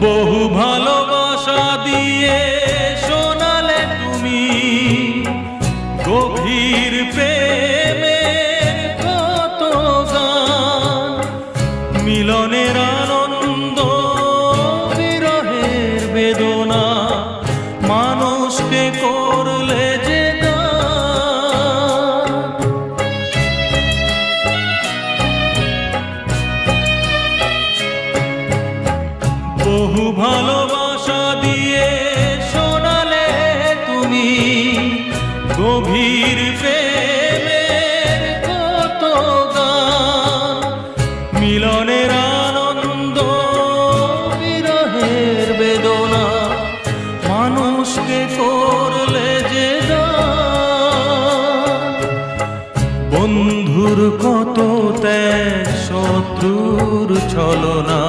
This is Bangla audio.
বহু ভালোবাসা দিয়ে শোনালে তুমি গভীর প্রেমের কত গান, মিলনের আনন্দ বিরহের বেদনা মানুষকে করলে যে দান। বহু ভালোবাসা দিয়ে শোনালে তুমি গভীর প্রেমের কত গান, মিলনের আনন্দ বিরহের বেদনা মানুষকে করলে যে দান। বন্ধুর কত ত্যাগ, শত্রুর ছলনা